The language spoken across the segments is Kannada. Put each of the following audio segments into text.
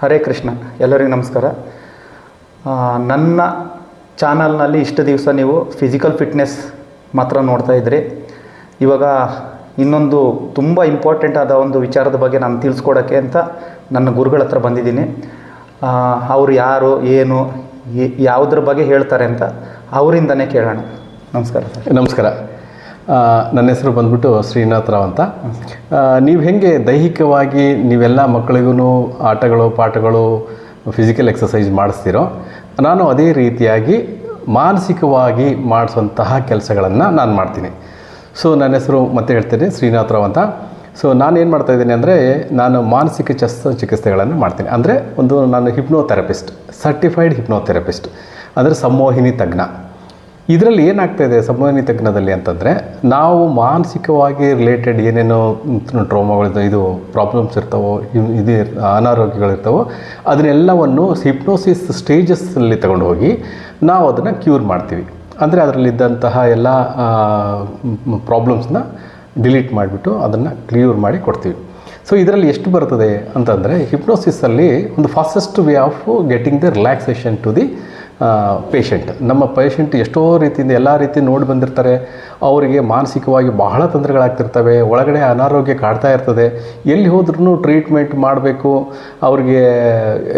ಹರೇ ಕೃಷ್ಣ. ಎಲ್ಲರಿಗೂ ನಮಸ್ಕಾರ. ನನ್ನ ಚಾನಲ್ನಲ್ಲಿ ಇಷ್ಟು ದಿವಸ ನೀವು ಫಿಸಿಕಲ್ ಫಿಟ್ನೆಸ್ ಮಾತ್ರ ನೋಡ್ತಾ ಇದ್ರಿ. ಇವಾಗ ಇನ್ನೊಂದು ತುಂಬ ಇಂಪಾರ್ಟೆಂಟ್ ಆದ ಒಂದು ವಿಚಾರದ ಬಗ್ಗೆ ನಾನು ತಿಳಿಸ್ಕೊಡೋಕ್ಕೆ ಅಂತ ನನ್ನ ಗುರುಗಳ ಹತ್ರ ಬಂದಿದ್ದೀನಿ. ಅವರು ಯಾರು, ಏನು, ಯಾವುದ್ರ ಬಗ್ಗೆ ಹೇಳ್ತಾರೆ ಅಂತ ಅವರಿಂದನೇ ಕೇಳೋಣ. ನಮಸ್ಕಾರ ಸರ್. ನಮಸ್ಕಾರ. ನನ್ನ ಹೆಸರು ಬಂದ್ಬಿಟ್ಟು ಶ್ರೀನಾಥ್ ರಾವ್ ಅಂತ. ನೀವು ಹೇಗೆ ದೈಹಿಕವಾಗಿ ನೀವೆಲ್ಲ ಮಕ್ಕಳಿಗೂ ಆಟಗಳು ಪಾಠಗಳು ಫಿಸಿಕಲ್ ಎಕ್ಸಸೈಸ್ ಮಾಡಿಸ್ತೀರೋ, ನಾನು ಅದೇ ರೀತಿಯಾಗಿ ಮಾನಸಿಕವಾಗಿ ಮಾಡಿಸುವಂತಹ ಕೆಲಸಗಳನ್ನು ನಾನು ಮಾಡ್ತೀನಿ. ಸೊ ನನ್ನ ಹೆಸರು ಮತ್ತೆ ಹೇಳ್ತೀನಿ, ಶ್ರೀನಾಥ್ ರಾವ್ ಅಂತ. ಸೊ ನಾನೇನು ಮಾಡ್ತಾಯಿದ್ದೀನಿ ಅಂದರೆ, ನಾನು ಮಾನಸಿಕ ಚಿಕಿತ್ಸೆಗಳನ್ನು ಮಾಡ್ತೀನಿ. ಅಂದರೆ ನಾನು ಹಿಪ್ನೋಥೆರಪಿಸ್ಟ್, ಸರ್ಟಿಫೈಡ್ ಹಿಪ್ನೋಥೆರಪಿಸ್ಟ್, ಅಂದರೆ ಸಂಮೋಹಿನಿ ತಜ್ಞ. ಇದರಲ್ಲಿ ಏನಾಗ್ತಾಯಿದೆ ಸಂಮೋಹಿನಿ ತಜ್ಞದಲ್ಲಿ ಅಂತಂದರೆ, ನಾವು ಮಾನಸಿಕವಾಗಿ ರಿಲೇಟೆಡ್ ಏನೇನೋ ಟ್ರೋಮಾಗಳಿರ್ತವೆ, ಇದು ಪ್ರಾಬ್ಲಮ್ಸ್ ಇರ್ತಾವೋ, ಇದು ಅನಾರೋಗ್ಯಗಳಿರ್ತಾವೋ, ಅದನ್ನೆಲ್ಲವನ್ನು ಹಿಪ್ನೋಸಿಸ್ ಸ್ಟೇಜಸ್ಸಲ್ಲಿ ತಗೊಂಡು ಹೋಗಿ ನಾವು ಅದನ್ನು ಕ್ಯೂರ್ ಮಾಡ್ತೀವಿ. ಅಂದರೆ ಅದರಲ್ಲಿದ್ದಂತಹ ಎಲ್ಲ ಪ್ರಾಬ್ಲಮ್ಸ್ನ ಡಿಲೀಟ್ ಮಾಡಿಬಿಟ್ಟು ಅದನ್ನು ಕ್ಲಿಯರ್ ಮಾಡಿ ಕೊಡ್ತೀವಿ. ಸೊ ಇದರಲ್ಲಿ ಎಷ್ಟು ಬರ್ತದೆ ಅಂತಂದರೆ, ಹಿಪ್ನೋಸಿಸಲ್ಲಿ ಒಂದು fastest way of getting the relaxation to the patient. ನಮ್ಮ ಪೇಷಂಟ್ ಎಷ್ಟೋ ರೀತಿಯಿಂದ ಎಲ್ಲ ರೀತಿ ನೋಡಿ ಬಂದಿರ್ತಾರೆ. ಅವರಿಗೆ ಮಾನಸಿಕವಾಗಿ ಬಹಳ ತೊಂದರೆಗಳಾಗ್ತಿರ್ತವೆ, ಒಳಗಡೆ ಅನಾರೋಗ್ಯ ಕಾಡ್ತಾ ಇರ್ತದೆ. ಎಲ್ಲಿ ಹೋದ್ರೂ ಟ್ರೀಟ್ಮೆಂಟ್ ಮಾಡಬೇಕು, ಅವ್ರಿಗೆ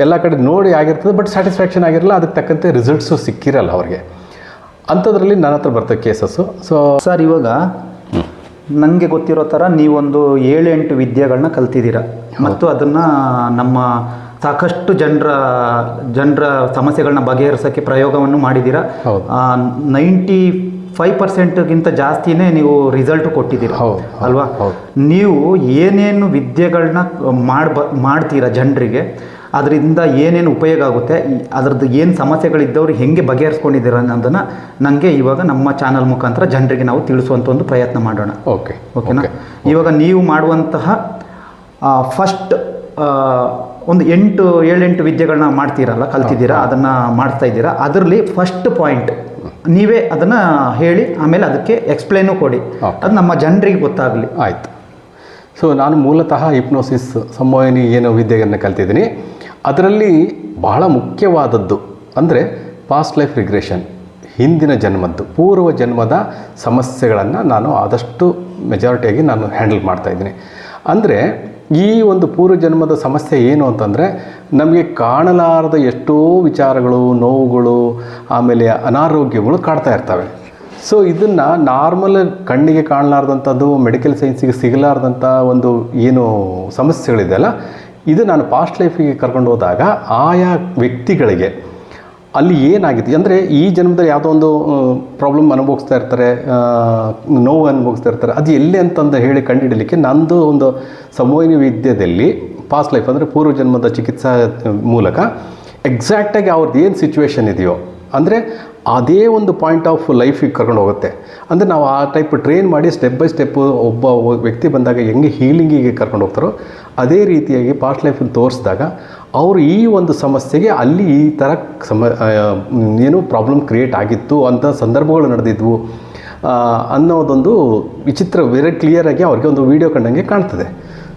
ಎಲ್ಲ ಕಡೆ ನೋಡಿ ಆಗಿರ್ತದೆ, ಬಟ್ ಸ್ಯಾಟಿಸ್ಫ್ಯಾಕ್ಷನ್ ಆಗಿರಲ್ಲ, ಅದಕ್ಕೆ ತಕ್ಕಂತೆ ರಿಸಲ್ಟ್ಸು ಸಿಕ್ಕಿರಲ್ಲ ಅವ್ರಿಗೆ. ಅಂಥದ್ರಲ್ಲಿ ನನ್ನ ಹತ್ರ ಬರ್ತದೆ ಕೇಸಸ್ಸು. ಸೊ ಸರ್, ಇವಾಗ ನನಗೆ ಗೊತ್ತಿರೋ ಥರ ನೀವೊಂದು 7-8 ವಿದ್ಯೆಗಳನ್ನ ಕಲ್ತಿದ್ದೀರ ಮತ್ತು ಅದನ್ನು ನಮ್ಮ ಸಾಕಷ್ಟು ಜನರ ಸಮಸ್ಯೆಗಳನ್ನ ಬಗೆಹರಿಸೋಕ್ಕೆ ಪ್ರಯೋಗವನ್ನು ಮಾಡಿದ್ದೀರಾ. 95% ಜಾಸ್ತಿನೇ ನೀವು ರಿಸಲ್ಟ್ ಕೊಟ್ಟಿದ್ದೀರ ಅಲ್ವಾ? ನೀವು ಏನೇನು ವಿದ್ಯೆಗಳನ್ನ ಮಾಡ್ತೀರಾ ಜನರಿಗೆ, ಅದರಿಂದ ಏನೇನು ಉಪಯೋಗ ಆಗುತ್ತೆ, ಅದರದ್ದು ಏನು ಸಮಸ್ಯೆಗಳಿದ್ದವ್ರು ಹೆಂಗೆ ಬಗೆಹರಿಸ್ಕೊಂಡಿದ್ದೀರ ಅನ್ನೋದನ್ನು ನನಗೆ ಇವಾಗ ನಮ್ಮ ಚಾನಲ್ ಮುಖಾಂತರ ಜನರಿಗೆ ನಾವು ತಿಳಿಸುವಂಥ ಒಂದು ಪ್ರಯತ್ನ ಮಾಡೋಣ. ಓಕೆನಾ? ಇವಾಗ ನೀವು ಮಾಡುವಂತಹ ಫಸ್ಟ್ ಒಂದು 7-8 ವಿದ್ಯೆಗಳನ್ನ ಮಾಡ್ತೀರಲ್ಲ, ಕಲ್ತಿದ್ದೀರಾ, ಅದನ್ನು ಮಾಡ್ತಾ ಇದ್ದೀರಾ. ಅದರಲ್ಲಿ ಫಸ್ಟ್ ಪಾಯಿಂಟ್ ನೀವೇ ಅದನ್ನು ಹೇಳಿ, ಆಮೇಲೆ ಅದಕ್ಕೆ ಎಕ್ಸ್ಪ್ಲೇನು ಕೊಡಿ, ಅದು ನಮ್ಮ ಜನರಿಗೆ ಗೊತ್ತಾಗಲಿ. ಆಯಿತು. ಸೊ ನಾನು ಮೂಲತಃ ಹಿಪ್ನೋಸಿಸ್ ಸಂಮೋಹಿನಿ ಏನು ವಿದ್ಯೆಯನ್ನು ಕಲ್ತಿದ್ದೀನಿ, ಅದರಲ್ಲಿ ಬಹಳ ಮುಖ್ಯವಾದದ್ದು ಅಂದರೆ ಪಾಸ್ಟ್ ಲೈಫ್ ರಿಗ್ರೆಷನ್, ಹಿಂದಿನ ಜನ್ಮದ್ದು ಪೂರ್ವ ಜನ್ಮದ ಸಮಸ್ಯೆಗಳನ್ನು ನಾನು ಆದಷ್ಟು ಮೆಜಾರಿಟಿಯಾಗಿ ನಾನು ಹ್ಯಾಂಡಲ್ ಮಾಡ್ತಾಯಿದ್ದೀನಿ. ಅಂದರೆ ಈ ಒಂದು ಪೂರ್ವ ಜನ್ಮದ ಸಮಸ್ಯೆ ಏನು ಅಂತಂದರೆ, ನಮಗೆ ಕಾಣಲಾರದ ಎಷ್ಟೋ ವಿಚಾರಗಳು, ನೋವುಗಳು, ಆಮೇಲೆ ಅನಾರೋಗ್ಯಗಳು ಕಾಡ್ತಾ ಇರ್ತವೆ. ಸೊ ಇದನ್ನು ನಾರ್ಮಲ್ ಕಣ್ಣಿಗೆ ಕಾಣಲಾರ್ದಂಥದ್ದು, ಮೆಡಿಕಲ್ ಸೈನ್ಸಿಗೆ ಸಿಗಲಾರ್ದಂಥ ಒಂದು ಏನು ಸಮಸ್ಯೆಗಳಿದೆಯಲ್ಲ, ಇದು ನಾನು ಪಾಸ್ಟ್ ಲೈಫಿಗೆ ಕರ್ಕೊಂಡು ಹೋದಾಗ ಆಯಾ ವ್ಯಕ್ತಿಗಳಿಗೆ ಅಲ್ಲಿ ಏನಾಗಿದೆ ಅಂದರೆ, ಈ ಜನ್ಮದಲ್ಲಿ ಯಾವುದೋ ಒಂದು ಪ್ರಾಬ್ಲಮ್ ಅನುಭವಿಸ್ತಾ ಇರ್ತಾರೆ, ನೋವು ಅನುಭವಿಸ್ತಾ ಇರ್ತಾರೆ, ಅದು ಎಲ್ಲಿ ಅಂತಂದು ಹೇಳಿ ಕಂಡುಹಿಡಲಿಕ್ಕೆ ನಂದು ಒಂದು ಸಂಮೋಹಿನಿ ವಿದ್ಯೆಯಲ್ಲಿ ಪಾಸ್ಟ್ ಲೈಫ್ ಅಂದರೆ ಪೂರ್ವ ಜನ್ಮದ ಚಿಕಿತ್ಸಾ ಮೂಲಕ ಎಕ್ಸಾಕ್ಟಾಗಿ ಅವ್ರದ್ದು ಏನು ಸಿಚುವೇಶನ್ ಇದೆಯೋ, ಅಂದರೆ ಅದೇ ಒಂದು ಪಾಯಿಂಟ್ ಆಫ್ ಲೈಫಿಗೆ ಕರ್ಕೊಂಡು ಹೋಗುತ್ತೆ. ಅಂದರೆ ನಾವು ಆ ಟೈಪ್ ಟ್ರೈನ್ ಮಾಡಿ ಸ್ಟೆಪ್ ಬೈ ಸ್ಟೆಪ್ಪು ಒಬ್ಬ ವ್ಯಕ್ತಿ ಬಂದಾಗ ಹೆಂಗೆ ಹೀಲಿಂಗಿಗೆ ಕರ್ಕೊಂಡು ಹೋಗ್ತಾರೋ, ಅದೇ ರೀತಿಯಾಗಿ ಪಾಸ್ಟ್ ಲೈಫನ್ನು ತೋರಿಸಿದಾಗ ಅವರು ಈ ಒಂದು ಸಮಸ್ಯೆಗೆ ಅಲ್ಲಿ ಈ ಥರ ಏನು ಪ್ರಾಬ್ಲಮ್ ಕ್ರಿಯೇಟ್ ಆಗಿತ್ತು ಅಂತ ಸಂದರ್ಭಗಳು ನಡೆದಿದ್ವು ಅನ್ನೋದೊಂದು ವಿಚಿತ್ರ ವೆರಿ ಕ್ಲಿಯರಾಗಿ ಅವ್ರಿಗೆ ಒಂದು ವಿಡಿಯೋ ಕಂಡಂಗೆ ಕಾಣ್ತದೆ.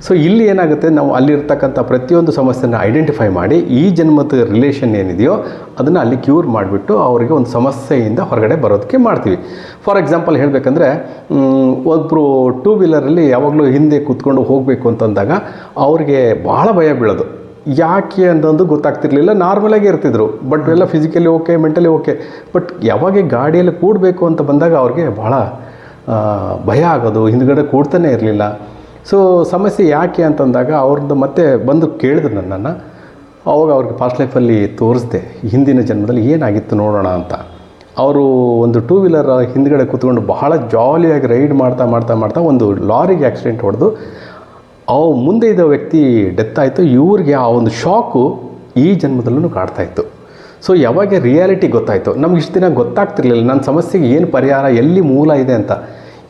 ಸೊ ಇಲ್ಲಿ ಏನಾಗುತ್ತೆ, ನಾವು ಅಲ್ಲಿರ್ತಕ್ಕಂಥ ಪ್ರತಿಯೊಂದು ಸಮಸ್ಯೆನ ಐಡೆಂಟಿಫೈ ಮಾಡಿ ಈ ಜನ್ಮದ ರಿಲೇಷನ್ ಏನಿದೆಯೋ ಅದನ್ನು ಅಲ್ಲಿ ಕ್ಯೂರ್ ಮಾಡಿಬಿಟ್ಟು ಅವರಿಗೆ ಒಂದು ಸಮಸ್ಯೆಯಿಂದ ಹೊರಗಡೆ ಬರೋದಕ್ಕೆ ಮಾಡ್ತೀವಿ. ಫಾರ್ ಎಕ್ಸಾಂಪಲ್ ಹೇಳಬೇಕಂದ್ರೆ, ಒಬ್ಬರು 2 ವೀಲರಲ್ಲಿ ಯಾವಾಗಲೂ ಹಿಂದೆ ಕೂತ್ಕೊಂಡು ಹೋಗಬೇಕು ಅಂತಂದಾಗ ಅವ್ರಿಗೆ ಭಾಳ ಭಯ ಬೀಳೋದು. ಯಾಕೆ ಅಂತಂದು ಗೊತ್ತಾಗ್ತಿರ್ಲಿಲ್ಲ. ನಾರ್ಮಲಾಗಿ ಇರ್ತಿದ್ರು, ಬಟ್ ಎಲ್ಲ physically okay, mentally okay. But ಯಾವಾಗ ಗಾಡಿಯಲ್ಲಿ ಕೂಡಬೇಕು ಅಂತ ಬಂದಾಗ ಅವ್ರಿಗೆ ಭಾಳ ಭಯ ಆಗೋದು, ಹಿಂದ್ಗಡೆ ಕೂಡ್ತಾನೆ ಇರಲಿಲ್ಲ. ಸೊ ಸಮಸ್ಯೆ ಯಾಕೆ ಅಂತಂದಾಗ ಅವ್ರದ್ದು ಮತ್ತೆ ಬಂದು ಕೇಳಿದ್ರು ನನ್ನನ್ನು. ಅವಾಗ ಅವ್ರಿಗೆ ಪಾಸ್ಟ್ ಲೈಫಲ್ಲಿ ತೋರಿಸ್ದೆ ಹಿಂದಿನ ಜನ್ಮದಲ್ಲಿ ಏನಾಗಿತ್ತು ನೋಡೋಣ ಅಂತ. ಅವರು ಒಂದು 2 ವೀಲರ್ ಹಿಂದ್ಗಡೆ ಕೂತ್ಕೊಂಡು ಬಹಳ ಜಾಲಿಯಾಗಿ ರೈಡ್ ಮಾಡ್ತಾ ಒಂದು ಲಾರಿಗೆ ಆಕ್ಸಿಡೆಂಟ್ ಹೊಡೆದು ಮುಂದೆ ಇದ್ದ ವ್ಯಕ್ತಿ ಡೆತ್ ಆಯಿತು. ಇವ್ರಿಗೆ ಆ ಒಂದು ಶಾಕು ಈ ಜನ್ಮದಲ್ಲೂ ಕಾಡ್ತಾಯಿತ್ತು. ಸೊ ಯಾವಾಗ ರಿಯಾಲಿಟಿ ಗೊತ್ತಾಯಿತು, ನಮ್ಗೆ ಇಷ್ಟು ದಿನ ಗೊತ್ತಾಗ್ತಿರ್ಲಿಲ್ಲ ನನ್ನ ಸಮಸ್ಯೆಗೆ ಏನು ಪರಿಹಾರ, ಎಲ್ಲಿ ಮೂಲ ಇದೆ ಅಂತ.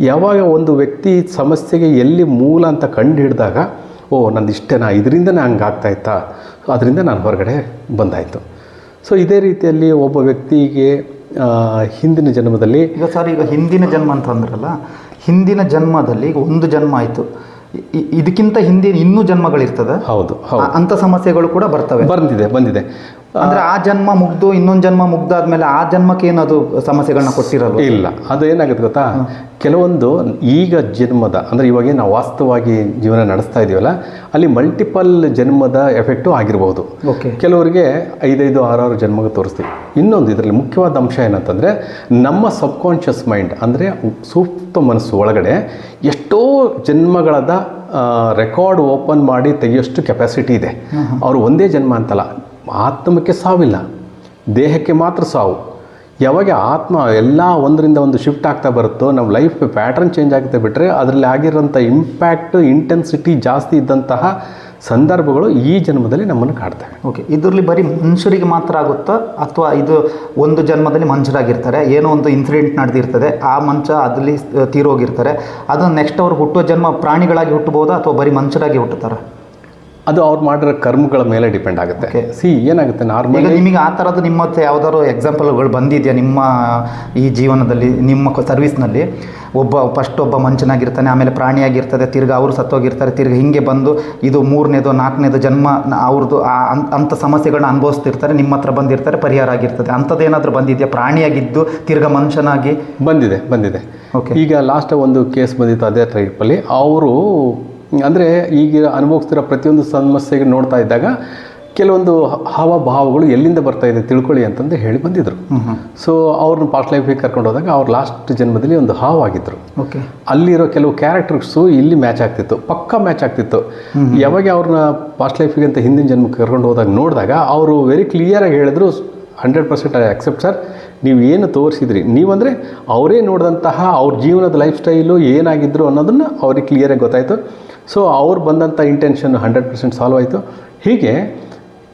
ಯಾವಾಗ ಒಂದು ವ್ಯಕ್ತಿ ಸಮಸ್ಯೆಗೆ ಎಲ್ಲಿ ಮೂಲ ಅಂತ ಕಂಡು ಹಿಡಿದಾಗ, ನಂದು ಇಷ್ಟೇನಾ, ಇದರಿಂದನೇ ಹಂಗೆ ಆಗ್ತಾಯಿತ್ತಾ, ಅದರಿಂದ ನಾನು ಹೊರಗಡೆ ಬಂದಾಯಿತು. ಸೊ ಇದೇ ರೀತಿಯಲ್ಲಿ ಒಬ್ಬ ವ್ಯಕ್ತಿಗೆ ಹಿಂದಿನ ಜನ್ಮದಲ್ಲಿ ಈಗ ಹಿಂದಿನ ಜನ್ಮ ಅಂತ ಅಂದ್ರಲ್ಲ, ಹಿಂದಿನ ಜನ್ಮದಲ್ಲಿ ಈಗ ಒಂದು ಜನ್ಮ ಆಯಿತು, ಇದಕ್ಕಿಂತ ಹಿಂದೆ ಇನ್ನೂ ಜನ್ಮಗಳಿರ್ತದೆ, ಹೌದು ಹೌದು, ಅಂಥ ಸಮಸ್ಯೆಗಳು ಕೂಡ ಬರ್ತವೆ. ಬಂದಿದೆ. ಅಂದ್ರೆ ಆ ಜನ್ಮ ಮುಗ್ದು ಇನ್ನೊಂದು ಜನ್ಮ ಮುಗ್ದಾದ್ಮೇಲೆ ಆ ಜನ್ಮಕ್ಕೆ ಏನದು ಸಮಸ್ಯೆಗಳನ್ನ ಕೊಟ್ಟಿರಲ್ಲ? ಇಲ್ಲ, ಅದು ಏನಾಗುತ್ತೆ ಗೊತ್ತಾ, ಕೆಲವೊಂದು ಈಗ ಜನ್ಮದ ಅಂದರೆ ಇವಾಗ ನಾವು ವಾಸ್ತವವಾಗಿ ಜೀವನ ನಡೆಸ್ತಾ ಇದೀವಲ್ಲ, ಅಲ್ಲಿ ಮಲ್ಟಿಪಲ್ ಜನ್ಮದ ಎಫೆಕ್ಟು ಆಗಿರ್ಬೋದು. ಓಕೆ. ಕೆಲವರಿಗೆ 5 6 ಜನ್ಮಕ್ಕೆ ತೋರಿಸ್ತೀವಿ. ಇನ್ನೊಂದು ಇದರಲ್ಲಿ ಮುಖ್ಯವಾದ ಅಂಶ ಏನಂತಂದರೆ, ನಮ್ಮ ಸಬ್ಕಾನ್ಷಿಯಸ್ ಮೈಂಡ್ ಅಂದರೆ ಸೂಕ್ತ ಮನಸ್ಸು ಒಳಗಡೆ ಎಷ್ಟೋ ಜನ್ಮಗಳದ ರೆಕಾರ್ಡ್ ಓಪನ್ ಮಾಡಿ ತೆಗೆಯೋಷ್ಟು ಕೆಪಾಸಿಟಿ ಇದೆ. ಅವರು ಒಂದೇ ಜನ್ಮ ಅಂತಲ್ಲ, ಆತ್ಮಕ್ಕೆ ಸಾವಿಲ್ಲ, ದೇಹಕ್ಕೆ ಮಾತ್ರ ಸಾವು. ಯಾವಾಗ ಆತ್ಮ ಎಲ್ಲ ಒಂದರಿಂದ ಒಂದು ಶಿಫ್ಟ್ ಆಗ್ತಾ ಬರುತ್ತೋ, ನಮ್ಮ ಲೈಫ್ ಪ್ಯಾಟರ್ನ್ ಚೇಂಜ್ ಆಗ್ತಾ ಬಿಟ್ಟರೆ ಅದರಲ್ಲಿ ಆಗಿರೋಂಥ ಇಂಪ್ಯಾಕ್ಟ್ ಇಂಟೆನ್ಸಿಟಿ ಜಾಸ್ತಿ ಇದ್ದಂತಹ ಸಂದರ್ಭಗಳು ಈ ಜನ್ಮದಲ್ಲಿ ನಮ್ಮನ್ನು ಕಾಡ್ತವೆ. ಓಕೆ. ಇದರಲ್ಲಿ ಬರೀ ಮನುಷ್ಯರಿಗೆ ಮಾತ್ರ ಆಗುತ್ತಾ, ಅಥವಾ ಇದು ಒಂದು ಜನ್ಮದಲ್ಲಿ ಮನುಷ್ಯರಾಗಿರ್ತಾರೆ, ಏನೋ ಒಂದು ಇನ್ಸಿಡೆಂಟ್ ನಡೆದಿರ್ತದೆ, ಆ ಮನುಷ್ಯ ಅದರಲ್ಲಿ ತೀರೋಗಿರ್ತಾರೆ, ಅದನ್ನು ನೆಕ್ಸ್ಟ್ ಅವ್ರು ಹುಟ್ಟೋ ಜನ್ಮ ಪ್ರಾಣಿಗಳಾಗಿ ಹುಟ್ಟಬಹುದಾ ಅಥವಾ ಬರೀ ಮನುಷ್ಯರಾಗಿ ಹುಟ್ಟುತ್ತಾರೆ? ಅದು ಅವ್ರು ಮಾಡಿರೋ ಕರ್ಮಗಳ ಮೇಲೆ ಡಿಪೆಂಡ್ ಆಗುತ್ತೆ. ಏನಾಗುತ್ತೆ ನಾರ್ಮಲ್, ಈಗ ನಿಮಗೆ ಆ ಥರದ್ದು ನಿಮ್ಮ ಹತ್ರ ಯಾವ್ದಾದ್ರು ಎಕ್ಸಾಂಪಲ್ಗಳು ಬಂದಿದೆಯಾ ನಿಮ್ಮ ಈ ಜೀವನದಲ್ಲಿ, ನಿಮ್ಮ ಸರ್ವಿಸ್ನಲ್ಲಿ? ಒಬ್ಬ ಮನುಷ್ಯನಾಗಿರ್ತಾನೆ, ಆಮೇಲೆ ಪ್ರಾಣಿಯಾಗಿರ್ತದೆ, ತಿರ್ಗಿ ಅವರು ಸತ್ತೋಗಿರ್ತಾರೆ, ತಿರ್ಗಿ ಹಿಂಗೆ ಬಂದು ಇದು 3ನೇದು 4ನೇದು ಜನ್ಮ ಅವ್ರದ್ದು ಅಂಥ ಸಮಸ್ಯೆಗಳನ್ನ ಅನುಭವಿಸ್ತಿರ್ತಾರೆ, ನಿಮ್ಮ ಹತ್ರ ಬಂದಿರ್ತಾರೆ, ಪರಿಹಾರ ಆಗಿರ್ತದೆ. ಅಂಥದ್ದು ಏನಾದರೂ ಬಂದಿದೆಯಾ? ಪ್ರಾಣಿಯಾಗಿದ್ದು ತಿರ್ಗಿ ಮನುಷ್ಯನಾಗಿ ಬಂದಿದೆ. ಓಕೆ. ಈಗ ಲಾಸ್ಟ್ ಒಂದು ಕೇಸ್ ಬಂದಿತ್ತು ಅದೇ ಟೈಪಲ್ಲಿ. ಅವರು ಅಂದರೆ ಈಗ ಅನುಭವಿಸ್ತಿರೋ ಪ್ರತಿಯೊಂದು ಸಮಸ್ಯೆಗೆ ನೋಡ್ತಾ ಇದ್ದಾಗ ಕೆಲವೊಂದು ಹಾವಭಾವಗಳು ಎಲ್ಲಿಂದ ಬರ್ತಾ ಇದೆ ತಿಳ್ಕೊಳ್ಳಿ ಅಂತಂದು ಹೇಳಿ ಬಂದಿದ್ರು. ಸೊ ಅವ್ರನ್ನ ಪಾಸ್ಟ್ ಲೈಫಿಗೆ ಕರ್ಕೊಂಡು ಹೋದಾಗ ಅವ್ರು ಲಾಸ್ಟ್ ಜನ್ಮದಲ್ಲಿ ಒಂದು ಹಾವಾಗಿದ್ರು. ಓಕೆ. ಅಲ್ಲಿರೋ ಕೆಲವು ಕ್ಯಾರೆಕ್ಟರ್ಸು ಇಲ್ಲಿ ಮ್ಯಾಚ್ ಆಗ್ತಿತ್ತು, ಪಕ್ಕಾ ಮ್ಯಾಚ್ ಆಗ್ತಿತ್ತು. ಯಾವಾಗ ಅವ್ರನ್ನ ಪಾಸ್ಟ್ ಲೈಫಿಗೆ ಅಂತ ಹಿಂದಿನ ಜನ್ಮಕ್ಕೆ ಕರ್ಕೊಂಡು ಹೋದಾಗ ನೋಡಿದಾಗ ಅವರು ವೆರಿ ಕ್ಲಿಯರಾಗಿ ಹೇಳಿದ್ರು, 100% ಐ ಅಕ್ಸೆಪ್ಟ್ ಸರ್, ನೀವು ಏನು ತೋರಿಸಿದ್ರಿ, ನೀವಂದರೆ ಅವರೇ ನೋಡಿದಂತಹ ಅವ್ರ ಜೀವನದ ಲೈಫ್ ಸ್ಟೈಲು ಏನಾಗಿದ್ರು ಅನ್ನೋದನ್ನು ಅವ್ರಿಗೆ ಕ್ಲಿಯರಾಗಿ ಗೊತ್ತಾಯಿತು. ಸೊ ಅವ್ರು ಬಂದಂಥ ಇಂಟೆನ್ಷನ್ 100% ಸಾಲ್ವ್ ಆಯಿತು. ಹೀಗೆ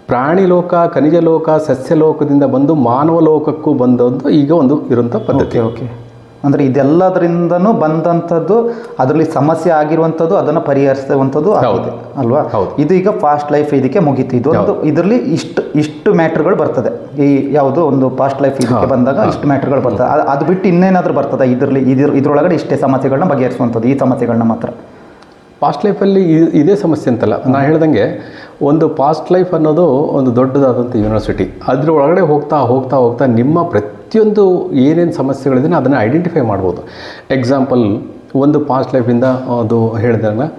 ಪ್ರಾಣಿ ಲೋಕ, ಖನಿಜ ಲೋಕ, ಸಸ್ಯ ಲೋಕದಿಂದ ಬಂದು ಮಾನವ ಲೋಕಕ್ಕೂ ಬಂದದ್ದು ಈಗ ಒಂದು ಇರುವಂಥ ಪದ್ಧತಿ. ಓಕೆ. ಅಂದರೆ ಇದೆಲ್ಲದರಿಂದನೂ ಬಂದಂಥದ್ದು, ಅದರಲ್ಲಿ ಸಮಸ್ಯೆ ಆಗಿರುವಂಥದ್ದು, ಅದನ್ನು ಪರಿಹರಿಸುವಂಥದ್ದು ಆಗಿದೆ ಅಲ್ವಾ? ಇದು ಈಗ ಫಾಸ್ಟ್ ಲೈಫ್ ಇದಕ್ಕೆ ಮುಗೀತು. ಇದು ಒಂದು ಇದರಲ್ಲಿ ಇಷ್ಟು ಮ್ಯಾಟ್ರ್ಗಳು ಬರ್ತದೆ. ಈ ಯಾವುದು ಒಂದು ಫಾಸ್ಟ್ ಲೈಫ್ ಇದಕ್ಕೆ ಬಂದಾಗ ಇಷ್ಟು ಮ್ಯಾಟ್ರ್ಗಳು ಬರ್ತದೆ. ಅದು ಬಿಟ್ಟು ಇನ್ನೇನಾದರೂ ಬರ್ತದೆ ಇದರೊಳಗಡೆ ಇಷ್ಟೇ ಸಮಸ್ಯೆಗಳನ್ನ ಬಗೆಹರಿಸುವಂಥದ್ದು, ಈ ಸಮಸ್ಯೆಗಳನ್ನ ಮಾತ್ರ? ಪಾಸ್ಟ್ ಲೈಫಲ್ಲಿ ಇದೇ ಸಮಸ್ಯೆ ಅಂತಲ್ಲ, ನಾನು ಹೇಳ್ದಂಗೆ ಒಂದು ಪಾಸ್ಟ್ ಲೈಫ್ ಅನ್ನೋದು ಒಂದು ದೊಡ್ಡದಾದಂಥ ಯೂನಿವರ್ಸಿಟಿ. ಅದ್ರ ಒಳಗಡೆ ಹೋಗ್ತಾ ನಿಮ್ಮ ಪ್ರತಿಯೊಂದು ಏನೇನು ಸಮಸ್ಯೆಗಳಿದೆ ಅದನ್ನು ಐಡೆಂಟಿಫೈ ಮಾಡ್ಬೋದು. ಎಕ್ಸಾಂಪಲ್, ಒಂದು ಪಾಸ್ಟ್ ಲೈಫಿಂದ ಅದು ಹೇಳಿದಾಗ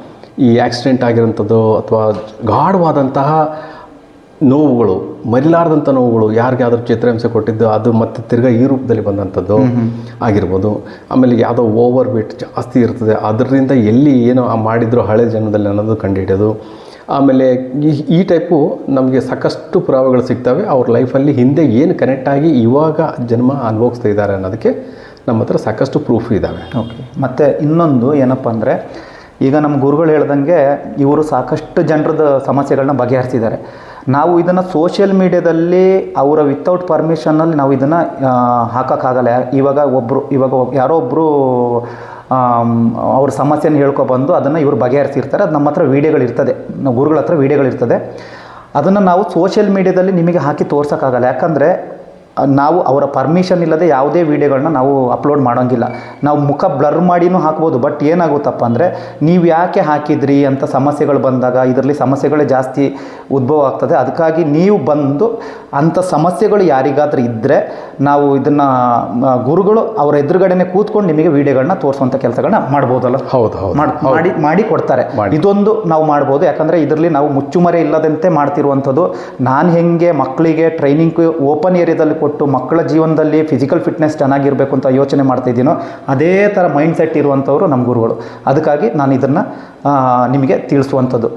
ಈ ಆಕ್ಸಿಡೆಂಟ್ ಆಗಿರೋಂಥದ್ದು ಅಥವಾ ಗಾಢವಾದಂತಹ ನೋವುಗಳು, ಮರಿಲಾರದಂಥ ನೋವುಗಳು, ಯಾರಿಗಾದ್ರೂ ಚಿತ್ರಹಿಂಸೆ ಕೊಟ್ಟಿದ್ದು ಅದು ಮತ್ತೆ ತಿರ್ಗಾ ಈ ರೂಪದಲ್ಲಿ ಬಂದಂಥದ್ದು ಆಗಿರ್ಬೋದು. ಆಮೇಲೆ ಯಾವುದೋ ಓವರ್ ವೇಟ್ ಜಾಸ್ತಿ ಇರ್ತದೆ, ಅದರಿಂದ ಎಲ್ಲಿ ಏನೋ ಮಾಡಿದ್ರು ಹಳೆ ಜನ್ಮದಲ್ಲಿ ಅನ್ನೋದು ಕಂಡುಹಿಡಿಯೋದು. ಆಮೇಲೆ ಈ ಟೈಪು ನಮಗೆ ಸಾಕಷ್ಟು ಪುರಾವೆಗಳು ಸಿಗ್ತವೆ. ಅವ್ರ ಲೈಫಲ್ಲಿ ಹಿಂದೆ ಏನು ಕನೆಕ್ಟ್ ಆಗಿ ಇವಾಗ ಜನ್ಮ ಅನುಭವಿಸ್ತಾ ಇದ್ದಾರೆ ಅನ್ನೋದಕ್ಕೆ ನಮ್ಮ ಹತ್ರ ಸಾಕಷ್ಟು ಪ್ರೂಫ್ ಇದ್ದಾವೆ. ಓಕೆ. ಮತ್ತು ಇನ್ನೊಂದು ಏನಪ್ಪ ಅಂದರೆ, ಈಗ ನಮ್ಮ ಗುರುಗಳು ಹೇಳ್ದಂಗೆ ಇವರು ಸಾಕಷ್ಟು ಜನರದ ಸಮಸ್ಯೆಗಳನ್ನ ಬಗೆಹರಿಸಿದ್ದಾರೆ. ನಾವು ಇದನ್ನು ಸೋಷಿಯಲ್ ಮೀಡ್ಯಾದಲ್ಲಿ ಅವರ ವಿತೌಟ್ ಪರ್ಮಿಷನ್ನಲ್ಲಿ ನಾವು ಇದನ್ನು ಹಾಕೋಕ್ಕಾಗಲ್ಲ. ಇವಾಗ ಯಾರೋ ಒಬ್ಬರು ಅವ್ರ ಸಮಸ್ಯೆನ ಹೇಳ್ಕೊಬಂದು ಅದನ್ನು ಇವರು ಬಗೆಹರಿಸಿರ್ತಾರೆ. ಅದು ನಮ್ಮ ಹತ್ರ ವೀಡಿಯೋಗಳಿರ್ತದೆ, ನಾವು ಗುರುಗಳ ಹತ್ರ ವೀಡಿಯೋಗಳಿರ್ತದೆ. ಅದನ್ನು ನಾವು ಸೋಷಿಯಲ್ ಮೀಡ್ಯಾದಲ್ಲಿ ನಿಮಗೆ ಹಾಕಿ ತೋರ್ಸೋಕ್ಕಾಗಲ್ಲ. ಯಾಕಂದರೆ ನಾವು ಅವರ ಪರ್ಮಿಷನ್ ಇಲ್ಲದೆ ಯಾವುದೇ ವೀಡಿಯೋಗಳನ್ನ ನಾವು ಅಪ್ಲೋಡ್ ಮಾಡೋಂಗಿಲ್ಲ. ನಾವು ಮುಖ ಬ್ಲರ್ ಮಾಡಿನೂ ಹಾಕ್ಬೋದು. ಬಟ್ ಏನಾಗುತ್ತಪ್ಪ ಅಂದರೆ, ನೀವು ಯಾಕೆ ಹಾಕಿದ್ರಿ ಅಂತ ಸಮಸ್ಯೆಗಳು ಬಂದಾಗ ಇದರಲ್ಲಿ ಸಮಸ್ಯೆಗಳೇ ಜಾಸ್ತಿ ಉದ್ಭವ ಆಗ್ತದೆ. ಅದಕ್ಕಾಗಿ ನೀವು ಬಂದು ಅಂಥ ಸಮಸ್ಯೆಗಳು ಯಾರಿಗಾದ್ರೂ ಇದ್ದರೆ ನಾವು ಇದನ್ನು ಗುರುಗಳು ಅವರ ಎದುರುಗಡೆನೆ ಕೂತ್ಕೊಂಡು ನಿಮಗೆ ವೀಡಿಯೋಗಳನ್ನ ತೋರಿಸುವಂಥ ಕೆಲಸಗಳನ್ನ ಮಾಡ್ಬೋದಲ್ಲ? ಹೌದು, ಮಾಡಿ ಕೊಡ್ತಾರೆ. ಇದೊಂದು ನಾವು ಮಾಡ್ಬೋದು. ಯಾಕಂದರೆ ಇದರಲ್ಲಿ ನಾವು ಮುಚ್ಚುಮರೆ ಇಲ್ಲದಂತೆ ಮಾಡ್ತಿರುವಂಥದ್ದು. ನಾನು ಹೆಂಗೆ ಮಕ್ಕಳಿಗೆ ಟ್ರೈನಿಂಗ್ ಓಪನ್ ಏರಿಯಾದಲ್ಲಿ ಕೊಟ್ಟು ಮಕ್ಕಳ ಜೀವನದಲ್ಲಿ ಫಿಸಿಕಲ್ ಫಿಟ್ನೆಸ್ ಚೆನ್ನಾಗಿರಬೇಕು ಅಂತ ಯೋಚನೆ ಮಾಡ್ತಾಯಿದ್ದೀನೋ, ಅದೇ ಥರ ಮೈಂಡ್ ಸೆಟ್ ಇರುವಂಥವ್ರು ನಮ್ಮ ಗುರುಗಳು. ಅದಕ್ಕಾಗಿ ನಾನು ಇದನ್ನು ನಿಮಗೆ ತಿಳಿಸುವಂಥದ್ದು.